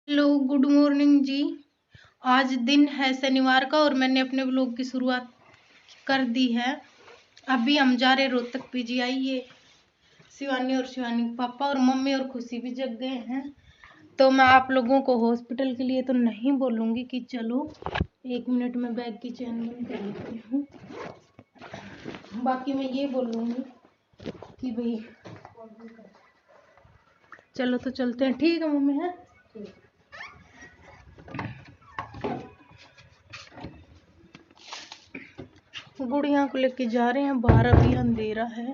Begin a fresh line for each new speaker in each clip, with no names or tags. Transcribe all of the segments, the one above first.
Hello, good morning जी। आज दिन है शनिवार का और मैंने अपने व्लॉग की शुरुआत कर दी है। अभी हम जा रहे रोहतक पीजीआई। ये शिवानी और शिवानी के पापा और मम्मी और खुशी भी जग गए हैं। तो मैं आप लोगों को हॉस्पिटल के लिए तो नहीं बोलूँगी कि चलो, 1 मिनट में बैग की चैन बंद कर लेती हूँ। बाकी मैं ये बोलूँगी कि भाई चलो तो चलते हैं। ठीक है मम्मी? है गुड़िया को लेके जा रहे हैं बाहर। अभी अंधेरा है,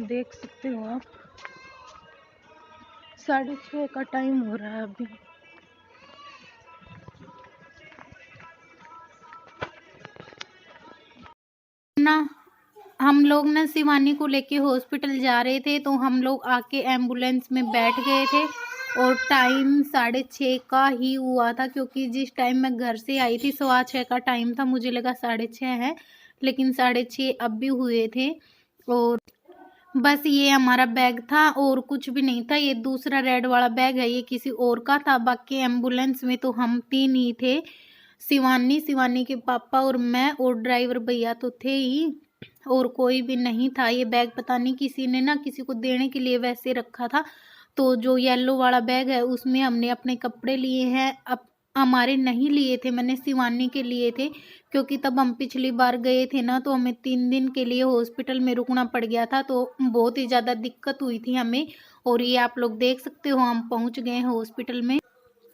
देख सकते हो आप। 6:30 का टाइम हो रहा है अभी। ना हम लोग ना शिवानी को लेके हॉस्पिटल जा रहे थे, तो हम लोग आके एम्बुलेंस में बैठ गए थे और टाइम 6:30 का ही हुआ था, क्योंकि जिस टाइम मैं घर से आई थी 6:15 का टाइम था। मुझे लगा 6:30 है, लेकिन 6:30 अब भी हुए थे। और बस ये हमारा बैग था और कुछ भी नहीं था। ये दूसरा रेड वाला बैग है, ये किसी और का था। बाकी एम्बुलेंस में तो हम 3 ही थे, शिवानी, शिवानी के पापा और मैं, और ड्राइवर भैया तो थे ही, और कोई भी नहीं था। ये बैग पता नहीं किसी ने ना किसी को देने के लिए वैसे रखा था। तो जो येलो वाला बैग है उसमें हमने अपने कपड़े लिए हैं। अब हमारे नहीं लिए थे, मैंने शिवानी के लिए थे, क्योंकि तब हम पिछली बार गए थे ना, तो हमें 3 दिन के लिए हॉस्पिटल में रुकना पड़ गया था, तो बहुत ही ज़्यादा दिक्कत हुई थी हमें। और ये आप लोग देख सकते हो, हम पहुंच गए हैं हॉस्पिटल में।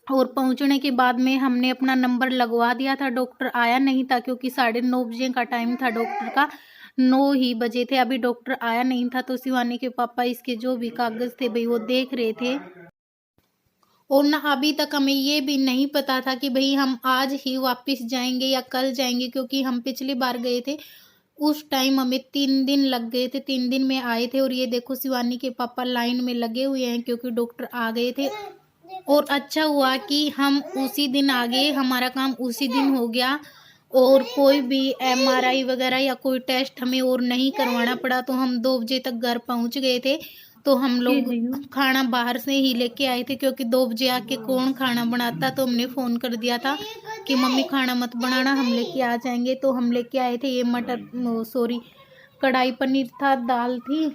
और पहुंचने के बाद में हमने अपना नंबर लगवा दिया था। डॉक्टर आया नहीं था, क्योंकि 9:30 बजे का टाइम था डॉक्टर का। 9 ही बजे थे, अभी डॉक्टर आया नहीं था। तो शिवानी के पापा इसके जो भी कागज थे भाई वो देख रहे थे। और ना अभी तक हमें ये भी नहीं पता था कि भाई हम आज ही वापस जाएंगे या कल जाएंगे, क्योंकि हम पिछली बार गए थे उस टाइम हमें 3 दिन लग गए थे। 3 दिन में आए थे। और ये देखो शिवानी के पापा लाइन में लगे हुए हैं, क्योंकि डॉक्टर आ गए थे। और अच्छा हुआ कि हम उसी दिन आ गए, हमारा काम उसी दिन हो गया। और कोई भी एमआरआई वगैरह या कोई टेस्ट हमें और नहीं करवाना पड़ा। तो हम 2 बजे तक घर पहुंच गए थे। तो हम लोग खाना बाहर से ही लेके आए थे, क्योंकि 2 बजे आके कौन खाना बनाता। तो हमने फ़ोन कर दिया था कि मम्मी खाना मत बनाना, हम लेके आ जाएंगे। तो हम लेके आए थे ये कढ़ाई पनीर था, दाल थी,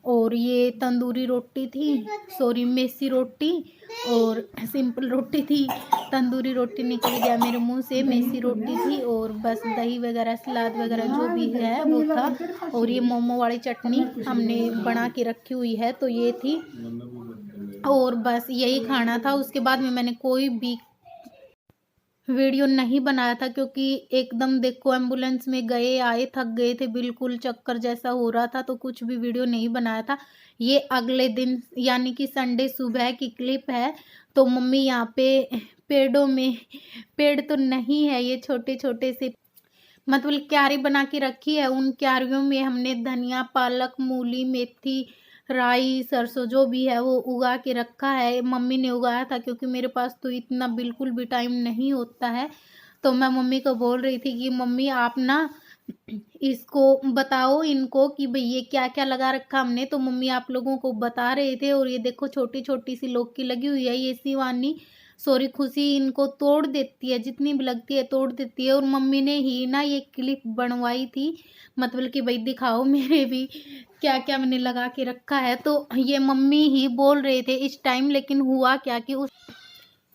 और ये तंदूरी रोटी थी, मेसी रोटी, और सिंपल रोटी थी। तंदूरी रोटी निकल गया मेरे मुंह से, मेसी रोटी थी, और बस दही वगैरह सलाद वगैरह जो भी है वो था। और ये मोमो वाली चटनी हमने बना के रखी हुई है, तो ये थी। और बस यही खाना था। उसके बाद में मैंने कोई भी वीडियो नहीं बनाया था, क्योंकि एकदम देखो एम्बुलेंस में गए आए, थक गए थे, बिल्कुल चक्कर जैसा हो रहा था, तो कुछ भी वीडियो नहीं बनाया था। ये अगले दिन यानी कि संडे सुबह की क्लिप है। तो मम्मी यहाँ पे पेड़ों में, पेड़ तो नहीं है, ये छोटे छोटे से मतलब क्यारी बना के रखी है। उन क्यारियों में हमने धनिया, पालक, मूली, मेथी, राई, सरसों जो भी है वो उगा के रखा है। मम्मी ने उगाया था, क्योंकि मेरे पास तो इतना बिल्कुल भी टाइम नहीं होता है। तो मैं मम्मी को बोल रही थी कि मम्मी आप ना इसको बताओ इनको कि भाई ये क्या क्या लगा रखा हमने। तो मम्मी आप लोगों को बता रहे थे। और ये देखो छोटी छोटी सी लौकी लगी हुई है। ये शिवानी सॉरी खुशी इनको तोड़ देती है, जितनी भी लगती है तोड़ देती है। और मम्मी ने ही ना ये क्लिप बनवाई थी, मतलब कि भाई दिखाओ मेरे भी क्या क्या मैंने लगा के रखा है। तो ये मम्मी ही बोल रहे थे इस टाइम। लेकिन हुआ क्या कि उस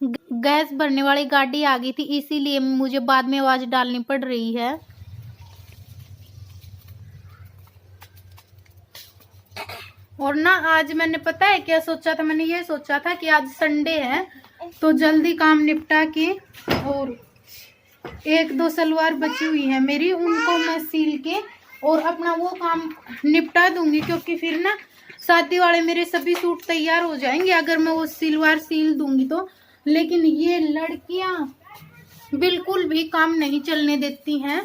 गैस भरने वाली गाड़ी आ गई थी, इसीलिए मुझे बाद में आवाज डालनी पड़ रही है। और ना आज मैंने पता है क्या सोचा था, मैंने ये सोचा था कि आज संडे है तो जल्दी काम निपटा के, और 1-2 सलवार बची हुई है मेरी, उनको मैं सील के और अपना वो काम निपटा दूंगी। क्योंकि फिर ना शादी वाले मेरे सभी सूट तैयार हो जाएंगे अगर मैं वो सलवार सील दूंगी तो। लेकिन ये लड़कियां बिल्कुल भी काम नहीं चलने देती हैं।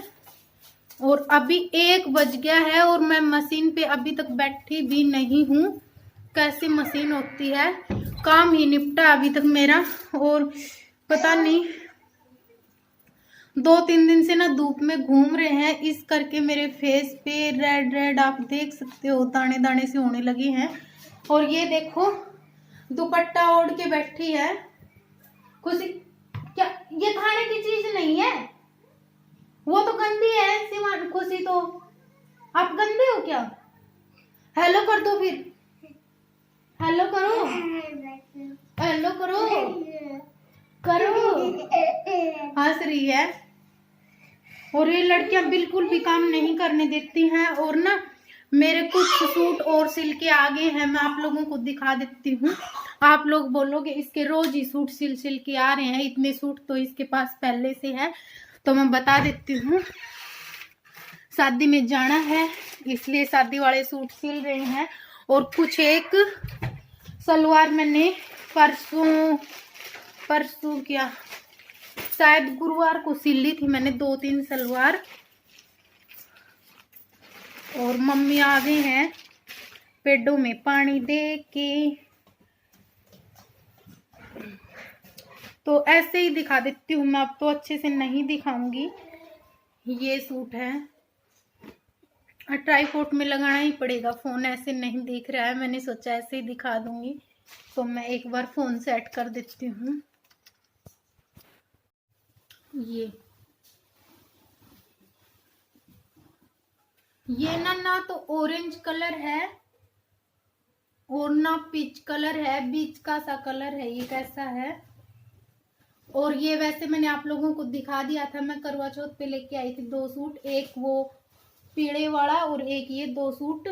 और अभी 1 बज गया है और मैं मशीन पे अभी तक बैठी भी नहीं हूँ। कैसी मशीन होती है, काम ही निपटा अभी तक मेरा। और पता नहीं 2-3 दिन से ना धूप में घूम रहे हैं, इस करके मेरे फेस पे रेड रेड आप देख सकते हो दाने दाने से होने लगे हैं। और ये देखो दुपट्टा ओढ़ के बैठी है खुशी। क्या ये खाने की चीज नहीं है, वो तो गंदी है सिवान खुशी। तो आप गंदे हो क्या? हेलो कर दो फिर, हेलो करो, हेलो करो, करो। हंस रही है। और ये लड़कियां बिल्कुल भी काम नहीं करने देती हैं। और ना मेरे कुछ सूट और सिल के आगे हैं, मैं आप लोगों को दिखा देती हूँ। आप लोग बोलोगे इसके रोज ही सूट सिल के आ रहे हैं, इतने सूट तो इसके पास पहले से है। तो मैं बता देती हूँ, शादी में जाना है इसलिए शादी वाले सूट सिल रहे हैं। और कुछ एक सलवार मैंने परसों क्या शायद गुरुवार को सिल ली थी मैंने 2-3 सलवार। और मम्मी आ गए हैं पेड़ों में पानी दे के। तो ऐसे ही दिखा देती हूँ मैं, अब तो अच्छे से नहीं दिखाऊंगी। ये सूट है, ट्राईपोड में लगाना ही पड़ेगा, फोन ऐसे नहीं दिख रहा है, मैंने सोचा ऐसे ही दिखा दूंगी। तो मैं एक बार फोन सेट कर देती हूँ। ये ना तो ऑरेंज कलर है और ना पीच कलर है, बीच का सा कलर है, ये कैसा है। और ये वैसे मैंने आप लोगों को दिखा दिया था, मैं करवा चौथ पे लेके आई थी 2 सूट, एक वो पीड़े वाला और एक ये 2 सूट।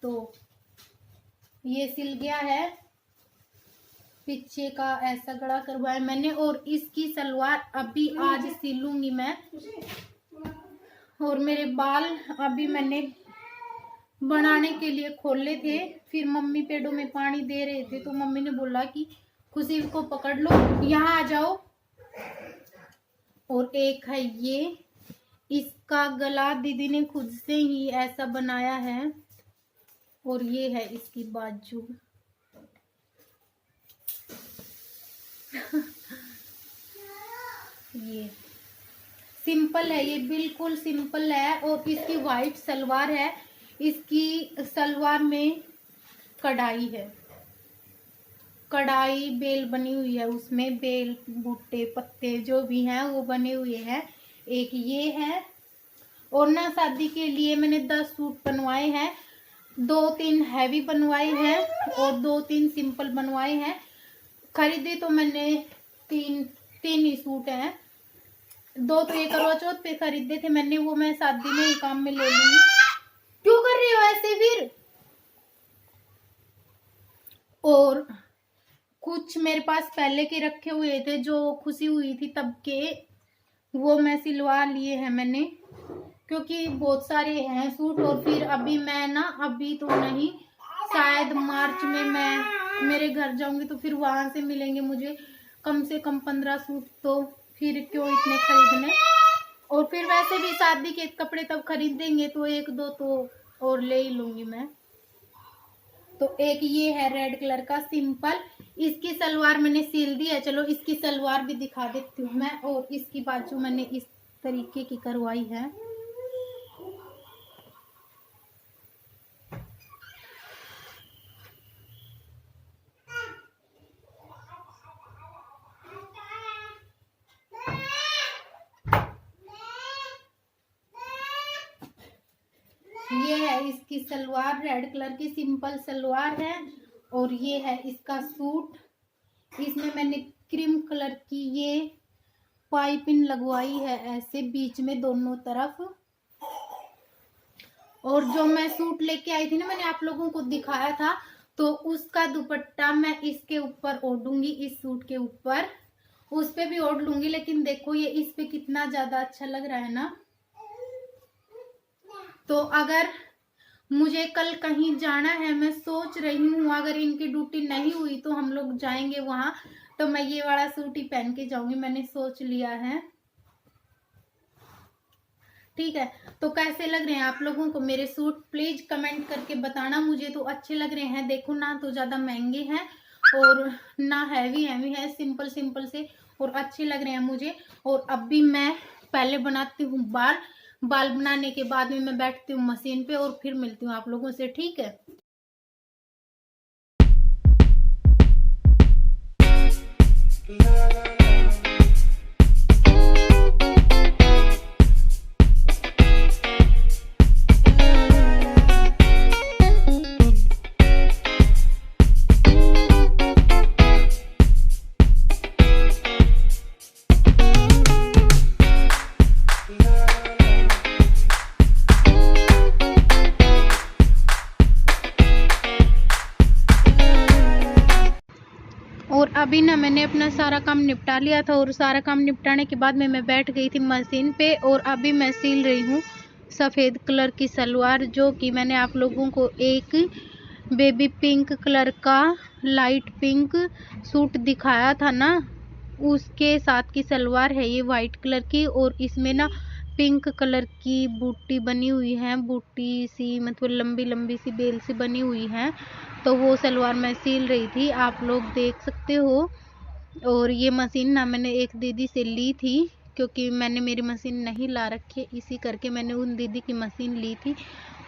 तो ये सिल गया है, पीछे का ऐसा गला करवाया मैंने। और इसकी सलवार अभी आज सिलूंगी मैं। और मेरे बाल अभी मैंने बनाने के लिए खोले थे, फिर मम्मी पेड़ों में पानी दे रहे थे तो मम्मी ने बोला कि खुशी को पकड़ लो, यहाँ आ जाओ। और एक है ये, इसका गला दीदी ने खुद से ही ऐसा बनाया है। और ये है इसकी बाजू। ये सिंपल है, ये बिल्कुल सिंपल है। और इसकी वाइट सलवार है, इसकी सलवार में कढ़ाई है, कढ़ाई बेल बनी हुई है, उसमें बेल बूटे पत्ते जो भी हैं वो बने हुए हैं। एक ये है। और ना शादी के लिए मैंने 10 सूट बनवाए हैं, 2-3 हैवी बनवाए हैं और 2-3 सिंपल बनवाए हैं। खरीदे तो मैंने 3 ही सूट हैं, 2 तो ये करवा चौथ पे खरीदे थे मैंने, वो मैं शादी में ही काम में ले लूंगी। क्यों कर रही हो ऐसे फिर? और कुछ मेरे पास पहले के रखे हुए थे जो खुशी हुई थी तब के, वो मैं सिलवा लिए हैं मैंने, क्योंकि बहुत सारे हैं सूट। और फिर अभी मैं ना, अभी तो नहीं, शायद मार्च में मैं मेरे घर जाऊंगी तो फिर वहां से मिलेंगे मुझे कम से कम 15 सूट, तो फिर क्यों इतने खरीदने। और फिर वैसे भी शादी के कपड़े तब खरीदेंगे तो 1-2 तो और ले ही लूंगी मैं। तो एक ये है रेड कलर का सिंपल, इसकी सलवार मैंने सिल दी है। चलो इसकी सलवार भी दिखा देती हूँ मैं। और इसकी बाजू मैंने इस तरीके की करवाई है। ये है इसकी सलवार, रेड कलर की सिंपल सलवार है। और ये है इसका सूट, इसमें मैंने क्रीम कलर की ये पाइपिंग लगवाई है ऐसे बीच में दोनों तरफ। और जो मैं सूट लेके आई थी ना, मैंने आप लोगों को दिखाया था, तो उसका दुपट्टा मैं इसके ऊपर ओढ़ूंगी, इस सूट के ऊपर उस पे भी ओढ़ लूंगी। लेकिन देखो ये इस पे कितना ज्यादा अच्छा लग रहा है ना। तो अगर मुझे कल कहीं जाना है, मैं सोच रही हूँ अगर इनकी ड्यूटी नहीं हुई तो हम लोग जाएंगे वहां, तो मैं ये वाला सूट ही पहन के जाऊंगी, मैंने सोच लिया है। ठीक है, तो कैसे लग रहे हैं आप लोगों को मेरे सूट, प्लीज कमेंट करके बताना। मुझे तो अच्छे लग रहे हैं, देखो ना तो ज्यादा महंगे हैं और ना हैवी है, सिंपल सिंपल से, और अच्छे लग रहे हैं मुझे। और अभी मैं पहले बनाती हूँ बाल बनाने के बाद में मैं बैठती हूँ मशीन पे और फिर मिलती हूँ आप लोगों से, ठीक है। और अभी ना मैंने अपना सारा काम निपटा लिया था और सारा काम निपटाने के बाद में मैं बैठ गई थी मशीन पे और अभी मैं सिल रही हूँ सफ़ेद कलर की सलवार, जो कि मैंने आप लोगों को एक बेबी पिंक कलर का लाइट पिंक सूट दिखाया था ना, उसके साथ की सलवार है ये वाइट कलर की। और इसमें ना पिंक कलर की बूटी बनी हुई है, बूटी सी मतलब लंबी लंबी सी बेल सी बनी हुई है, तो वो सलवार मैं सिल रही थी, आप लोग देख सकते हो। और ये मशीन ना मैंने एक दीदी से ली थी, क्योंकि मैंने मेरी मशीन नहीं ला रखी, इसी करके मैंने उन दीदी की मशीन ली थी।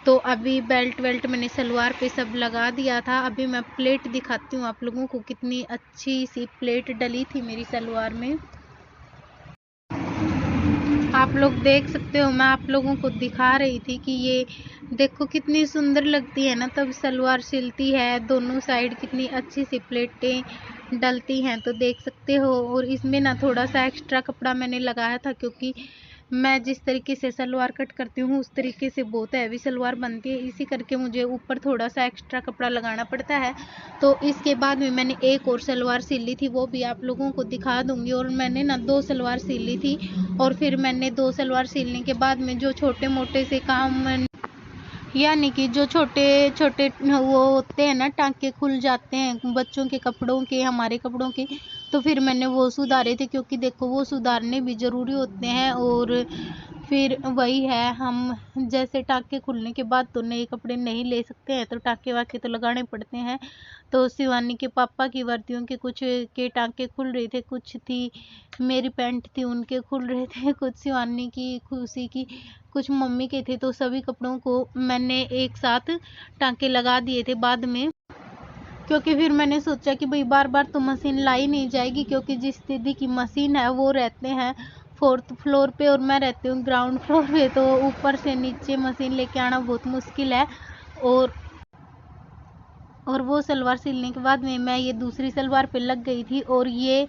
तो अभी बेल्ट वेल्ट मैंने सलवार पे सब लगा दिया था। अभी मैं प्लेट दिखाती हूँ आप लोगों को, कितनी अच्छी सी प्लेट डली थी मेरी सलवार में, आप लोग देख सकते हो। मैं आप लोगों को दिखा रही थी कि ये देखो कितनी सुंदर लगती है ना तब सलवार सिलती है, दोनों साइड कितनी अच्छी सी प्लेटें डलती हैं, तो देख सकते हो। और इसमें ना थोड़ा सा एक्स्ट्रा कपड़ा मैंने लगाया था, क्योंकि मैं जिस तरीके से सलवार कट करती हूँ उस तरीके से बहुत हैवी सलवार बनती है, इसी करके मुझे ऊपर थोड़ा सा एक्स्ट्रा कपड़ा लगाना पड़ता है। तो इसके बाद में मैंने एक और सलवार सिली थी, वो भी आप लोगों को दिखा दूंगी। और मैंने ना 2 सलवार सिली थी, और फिर मैंने 2 सलवार सिलने के बाद में जो छोटे मोटे से काम, यानी कि जो छोटे छोटे वो होते हैं ना, टाँके खुल जाते हैं बच्चों के कपड़ों के, हमारे कपड़ों के, तो फिर मैंने वो सुधारे थे, क्योंकि देखो वो सुधारने भी ज़रूरी होते हैं। और फिर वही है, हम जैसे टाँके खुलने के बाद तो नए कपड़े नहीं ले सकते हैं, तो टाँके वाके तो लगाने पड़ते हैं। तो शिवानी के पापा की वर्दियों के कुछ के टाँके खुल रहे थे, कुछ थी मेरी पैंट थी उनके खुल रहे थे, कुछ शिवानी की, खुशी की, कुछ मम्मी के थे, तो सभी कपड़ों को मैंने एक साथ टाँके लगा दिए थे बाद में। क्योंकि फिर मैंने सोचा कि भाई बार बार तो मशीन लाई नहीं जाएगी, क्योंकि जिस दीदी की मशीन है वो रहते हैं 4th फ्लोर पे और मैं रहती हूँ ग्राउंड फ्लोर पे, तो ऊपर से नीचे मशीन लेके आना बहुत मुश्किल है। और वो सलवार सिलने के बाद में मैं ये दूसरी सलवार पे लग गई थी, और ये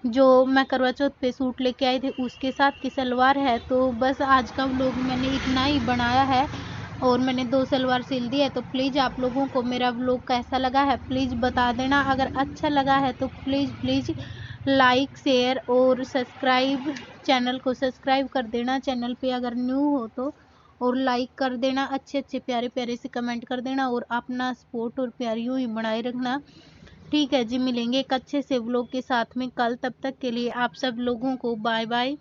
जो मैं करवा चौथ पे सूट लेके आई थी उसके साथ की सलवार है। तो बस आज का व्लॉग मैंने इतना ही बनाया है, और मैंने 2 सलवार सिल दी है। तो प्लीज़ आप लोगों को मेरा व्लॉग कैसा लगा है प्लीज़ बता देना, अगर अच्छा लगा है तो प्लीज़ लाइक शेयर और सब्सक्राइब, चैनल को सब्सक्राइब कर देना चैनल पे अगर न्यू हो तो, और लाइक कर देना, अच्छे अच्छे प्यारे प्यारे से कमेंट कर देना, और अपना सपोर्ट और प्यार यूँ ही बनाए रखना। ठीक है जी, मिलेंगे एक अच्छे से व्लॉग के साथ में कल, तब तक के लिए आप सब लोगों को बाय बाय।